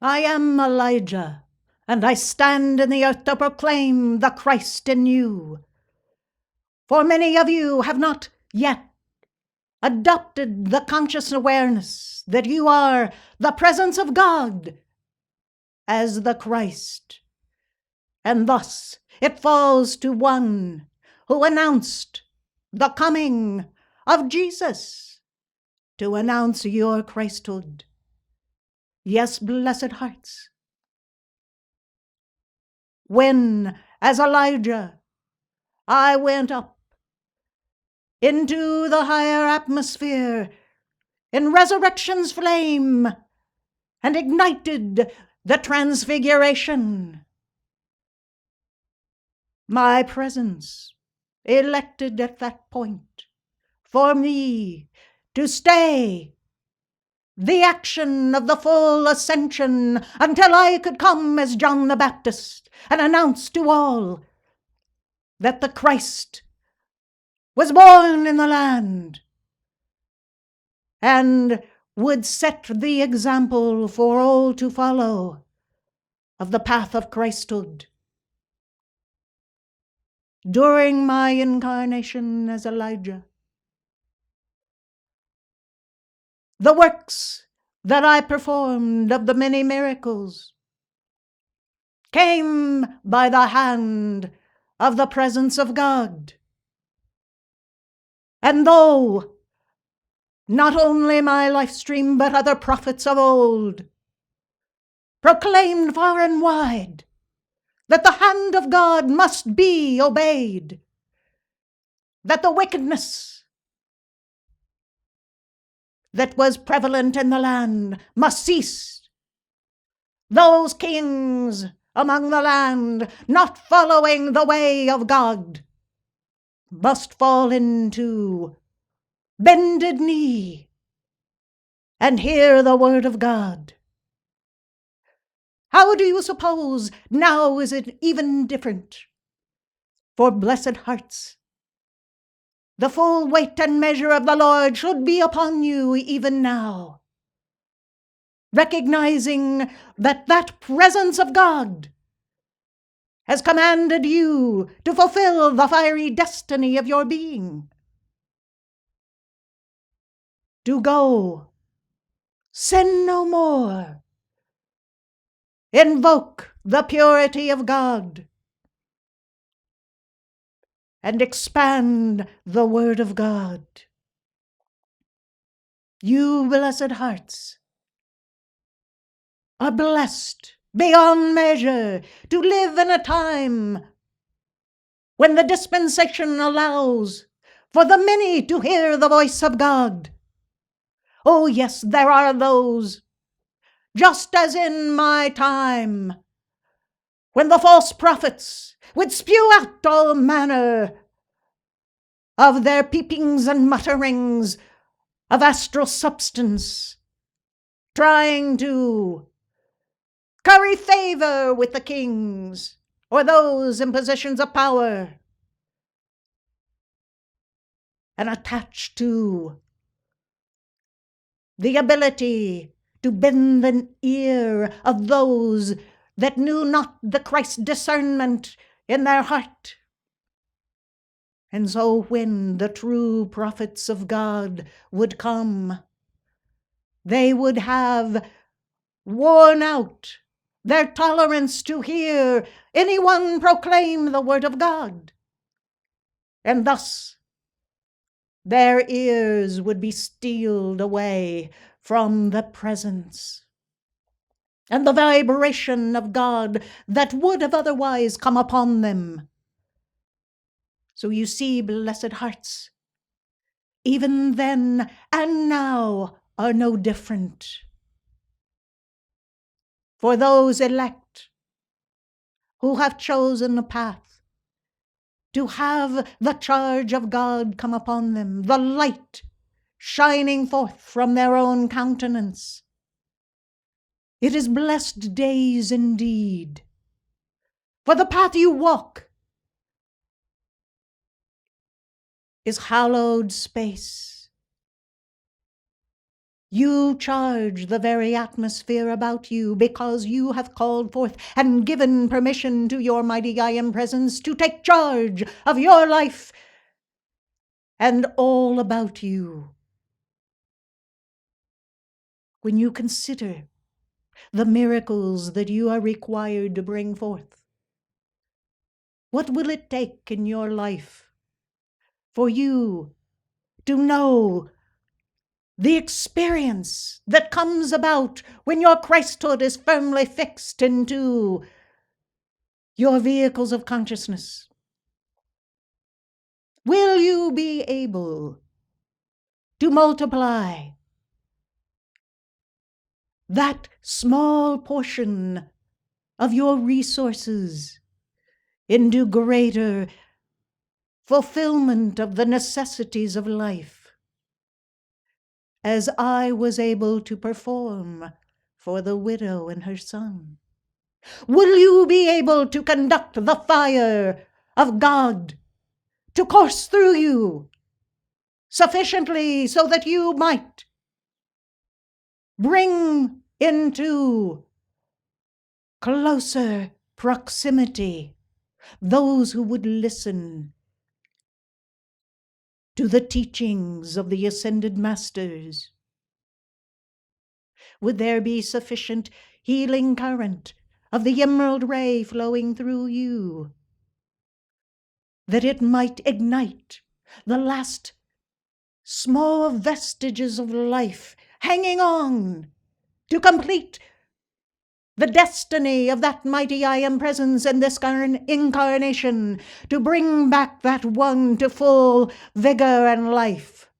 I am Elijah, and I stand in the earth to proclaim the Christ in you. For many of you have not yet adopted the conscious awareness that you are the presence of God as the Christ. And thus it falls to one who announced the coming of Jesus to announce your Christhood. Yes, blessed hearts. When, as Elijah, I went up into the higher atmosphere in resurrection's flame and ignited the transfiguration, my presence elected at that point for me to stay the action of the full ascension until I could come as John the Baptist and announce to all that the Christ was born in the land and would set the example for all to follow of the path of Christhood. During my incarnation as Elijah, the works that I performed of the many miracles came by the hand of the presence of God. And though not only my life stream, but other prophets of old proclaimed far and wide that the hand of God must be obeyed, that the wickedness that was prevalent in the land must cease. Those kings among the land not following the way of God must fall into bended knee and hear the word of God. How do you suppose now is it even different? For blessed hearts, the full weight and measure of the Lord should be upon you even now, recognizing that that presence of God has commanded you to fulfill the fiery destiny of your being. To go, sin no more, invoke the purity of God, and expand the word of God. You blessed hearts are blessed beyond measure to live in a time when the dispensation allows for the many to hear the voice of God. Oh yes, there are those, just as in my time, when the false prophets would spew out all manner of their peepings and mutterings of astral substance, trying to curry favor with the kings or those in positions of power, and attached to the ability to bend the ear of those that knew not the Christ discernment in their heart. And so when the true prophets of God would come, they would have worn out their tolerance to hear anyone proclaim the word of God. And thus their ears would be steeled away from the presence and the vibration of God that would have otherwise come upon them. So you see, blessed hearts, even then and now are no different. For those elect who have chosen a path to have the charge of God come upon them, the light shining forth from their own countenance, it is blessed days indeed. For the path you walk is hallowed space. You charge the very atmosphere about you because you have called forth and given permission to your mighty I Am Presence to take charge of your life and all about you. When you consider the miracles that you are required to bring forth, what will it take in your life for you to know the experience that comes about when your Christhood is firmly fixed into your vehicles of consciousness? Will you be able to multiply that small portion of your resources into greater fulfillment of the necessities of life, as I was able to perform for the widow and her son? Will you be able to conduct the fire of God to course through you sufficiently so that you might bring into closer proximity those who would listen to the teachings of the ascended masters? Would there be sufficient healing current of the emerald ray flowing through you that it might ignite the last small vestiges of life hanging on to complete the destiny of that mighty I Am Presence in this incarnation, to bring back that one to full vigor and life?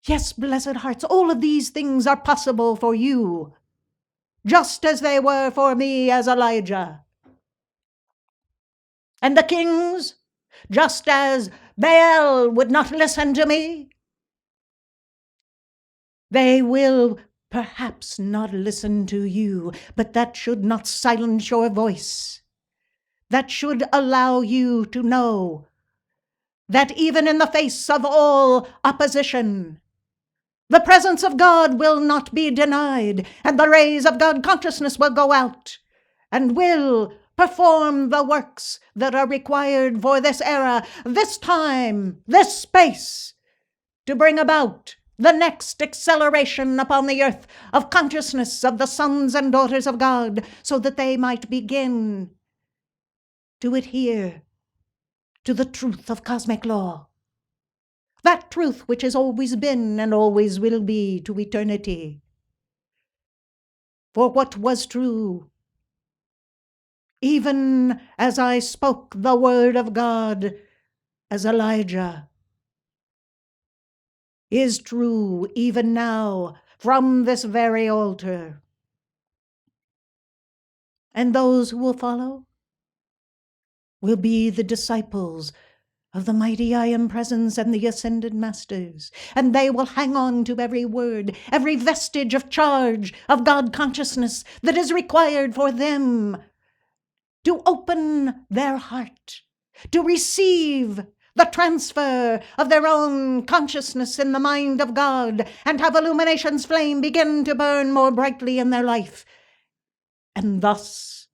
Yes, blessed hearts, all of these things are possible for you, just as they were for me as Elijah. And the kings, just as Baal would not listen to me, they will perhaps not listen to you, but that should not silence your voice. That should allow you to know that even in the face of all opposition, the presence of God will not be denied, and the rays of God consciousness will go out and will perform the works that are required for this era, this time, this space, to bring about the next acceleration upon the earth of consciousness of the sons and daughters of God, so that they might begin to adhere to the truth of cosmic law. That truth which has always been and always will be to eternity. For what was true, even as I spoke the word of God as Elijah, is true even now from this very altar. And those who will follow will be the disciples of the mighty I Am Presence and the ascended masters, and they will hang on to every word, every vestige of charge of God consciousness that is required for them to open their heart, to receive the transfer of their own consciousness in the mind of God, and have illumination's flame begin to burn more brightly in their life, and thus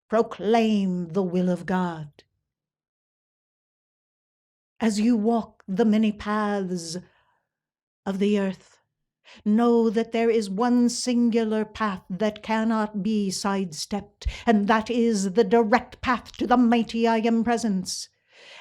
proclaim the will of God. As you walk the many paths of the earth, know that there is one singular path that cannot be sidestepped, and that is the direct path to the mighty I Am Presence.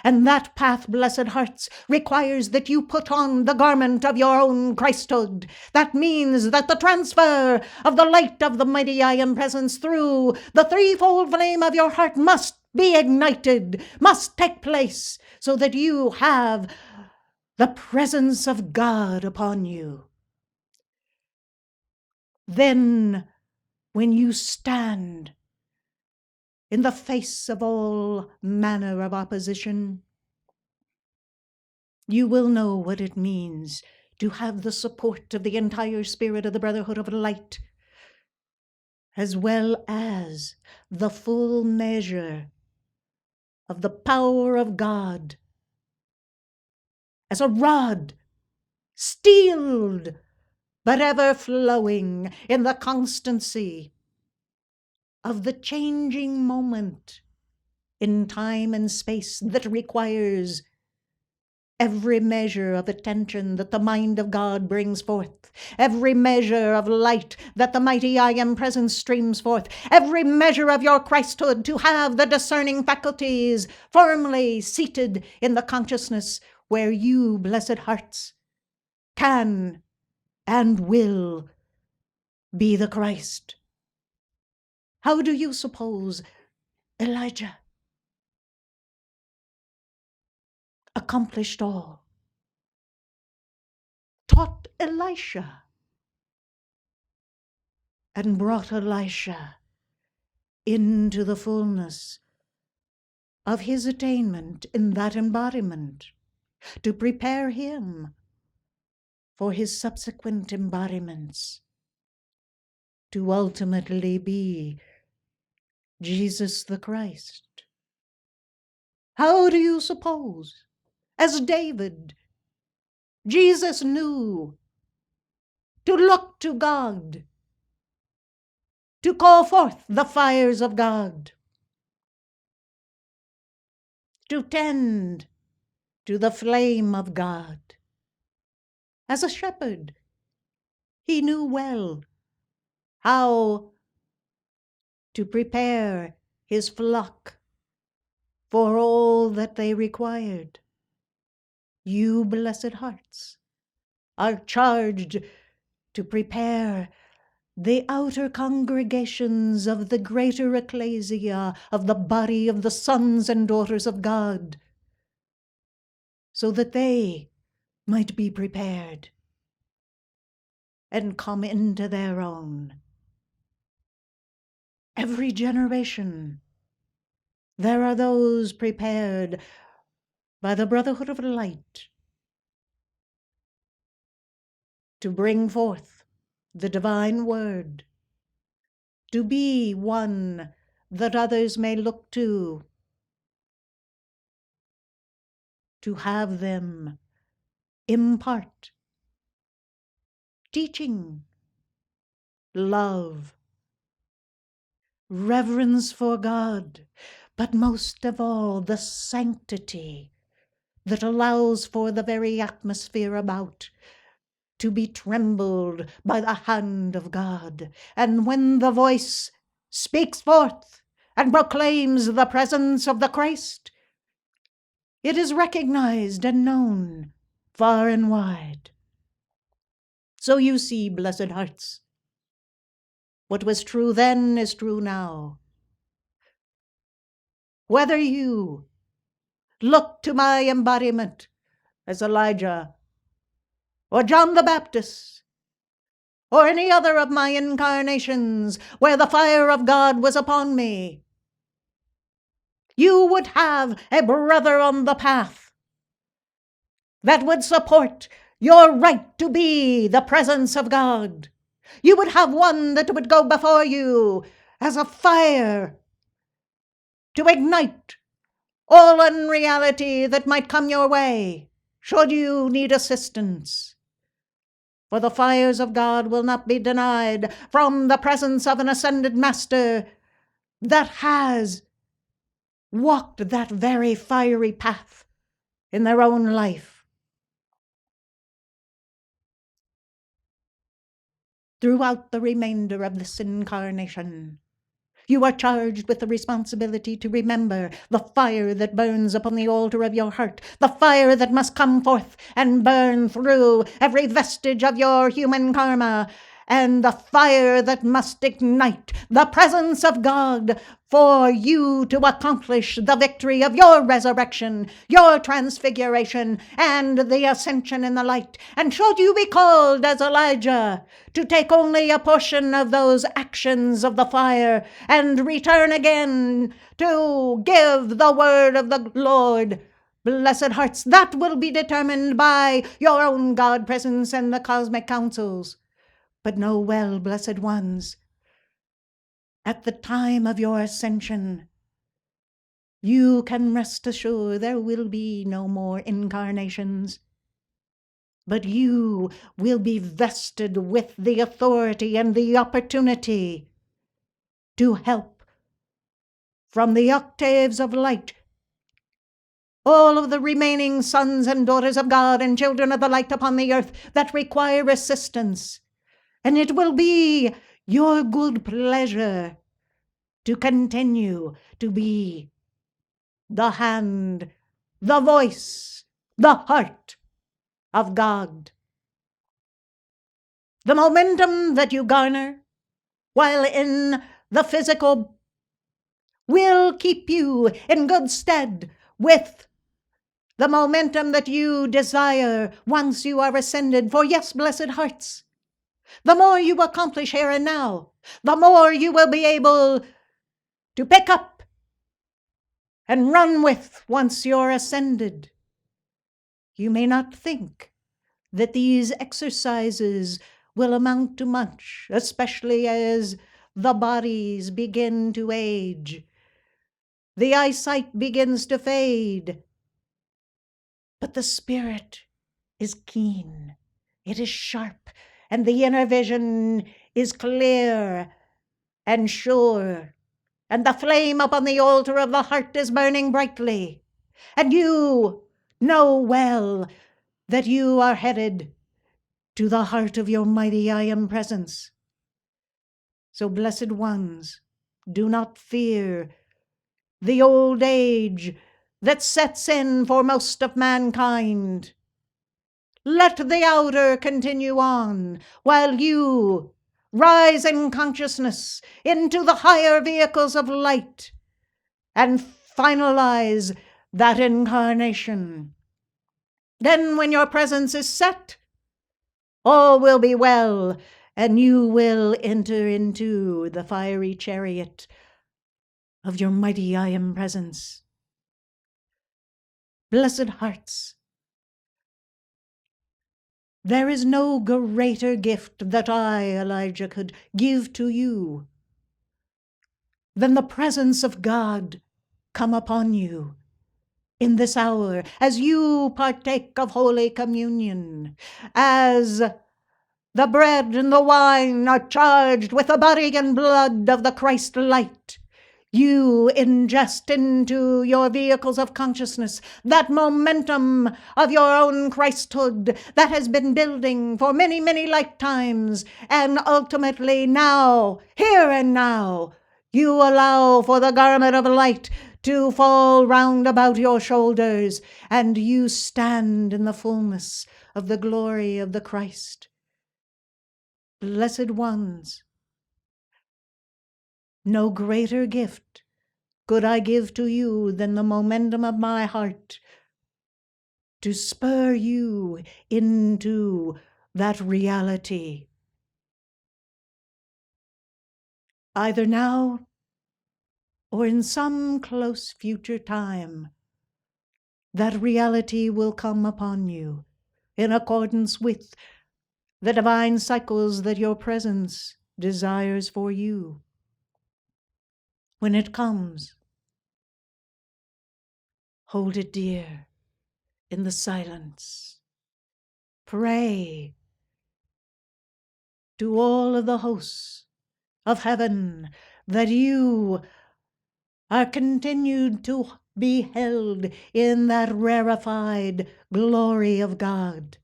And that path, blessed hearts, requires that you put on the garment of your own Christhood. That means that the transfer of the light of the mighty I Am Presence through the threefold flame of your heart must be ignited, must take place, so that you have the presence of God upon you. Then, when you stand in the face of all manner of opposition, you will know what it means to have the support of the entire spirit of the Brotherhood of Light, as well as the full measure of the power of God as a rod steeled, but ever flowing in the constancy of the changing moment in time and space that requires every measure of attention that the mind of God brings forth, every measure of light that the mighty I Am presence streams forth, every measure of your Christhood to have the discerning faculties firmly seated in the consciousness where you, blessed hearts, can and will be the Christ. How do you suppose Elijah accomplished all? Taught Elisha and brought Elisha into the fullness of his attainment in that embodiment, to prepare him for his subsequent embodiments, to ultimately be Jesus the Christ. How do you suppose, as David, Jesus knew to look to God, to call forth the fires of God, to tend to the flame of God? As a shepherd, he knew well how to prepare his flock for all that they required. You, blessed hearts, are charged to prepare the outer congregations of the greater ecclesia of the body of the sons and daughters of God, so that they might be prepared and come into their own. Every generation, there are those prepared by the Brotherhood of Light to bring forth the divine word, to be one that others may look to have them impart teaching, love, reverence for God, but most of all, the sanctity that allows for the very atmosphere about to be trembled by the hand of God. And when the voice speaks forth and proclaims the presence of the Christ, it is recognized and known far and wide. So you see, blessed hearts, what was true then is true now. Whether you look to my embodiment as Elijah, or John the Baptist, or any other of my incarnations where the fire of God was upon me, you would have a brother on the path that would support your right to be the presence of God. You would have one that would go before you as a fire to ignite all unreality that might come your way, should you need assistance. For the fires of God will not be denied from the presence of an ascended master that has walked that very fiery path in their own life. Throughout the remainder of this incarnation, you are charged with the responsibility to remember the fire that burns upon the altar of your heart, the fire that must come forth and burn through every vestige of your human karma, and the fire that must ignite the presence of God for you to accomplish the victory of your resurrection, your transfiguration, and the ascension in the light. And should you be called as Elijah to take only a portion of those actions of the fire and return again to give the word of the Lord, blessed hearts, that will be determined by your own God presence and the cosmic councils. But know well, blessed ones, at the time of your ascension, you can rest assured there will be no more incarnations. but you will be vested with the authority and the opportunity to help from the octaves of light all of the remaining sons and daughters of God and children of the light upon the earth that require assistance. And it will be your good pleasure to continue to be the hand, the voice, the heart of God. The momentum that you garner while in the physical will keep you in good stead with the momentum that you desire once you are ascended. For yes, blessed hearts, the more you accomplish here and now, the more you will be able to pick up and run with once you're ascended. You may not think that these exercises will amount to much, especially as the bodies begin to age. The eyesight begins to fade. But the spirit is keen. It is sharp. And the inner vision is clear and sure. And the flame upon the altar of the heart is burning brightly. And you know well that you are headed to the heart of your mighty I Am presence. So, blessed ones, do not fear the old age that sets in for most of mankind. Let the outer continue on while you rise in consciousness into the higher vehicles of light and finalize that incarnation. Then when your presence is set, all will be well, and you will enter into the fiery chariot of your mighty I Am presence. Blessed hearts, there is no greater gift that I, Elijah, could give to you than the presence of God come upon you in this hour as you partake of Holy Communion, as the bread and the wine are charged with the body and blood of the Christ light. You ingest into your vehicles of consciousness that momentum of your own Christhood that has been building for many, many lifetimes. And ultimately now, here and now, you allow for the garment of light to fall round about your shoulders, and you stand in the fullness of the glory of the Christ. Blessed ones, no greater gift could I give to you than the momentum of my heart to spur you into that reality. Either now or in some close future time, that reality will come upon you in accordance with the divine cycles that your presence desires for you. When it comes, hold it dear in the silence. Pray to all of the hosts of heaven that you are continued to be held in that rarefied glory of God,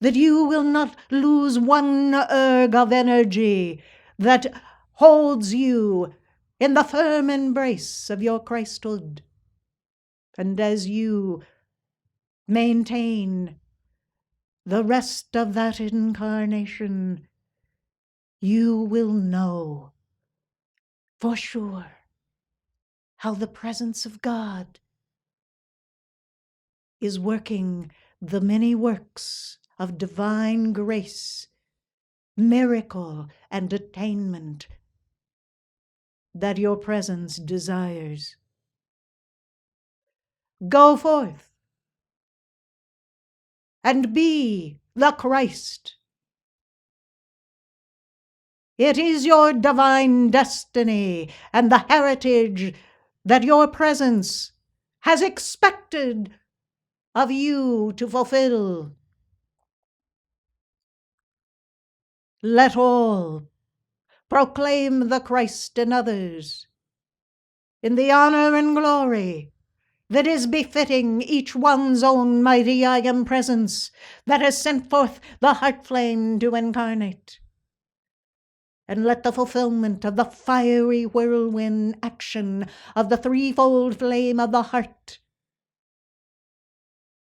that you will not lose one erg of energy that holds you in the firm embrace of your Christhood. And as you maintain the rest of that incarnation, you will know for sure how the presence of God is working the many works of divine grace, miracle, and attainment that your presence desires. Go forth and be the Christ. It is your divine destiny and the heritage that your presence has expected of you to fulfill. Let all proclaim the Christ in others, in the honor and glory that is befitting each one's own mighty I am presence that has sent forth the heart flame to incarnate. And let the fulfillment of the fiery whirlwind action of the threefold flame of the heart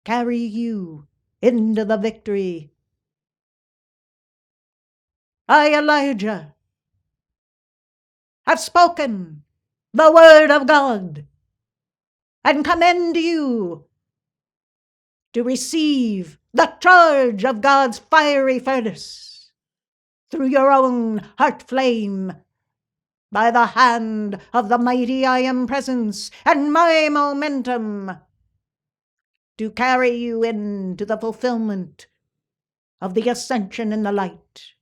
carry you into the victory. I, Elijah, have spoken the word of God and commend you to receive the charge of God's fiery furnace through your own heart flame by the hand of the mighty I am presence and my momentum to carry you into the fulfillment of the ascension in the light.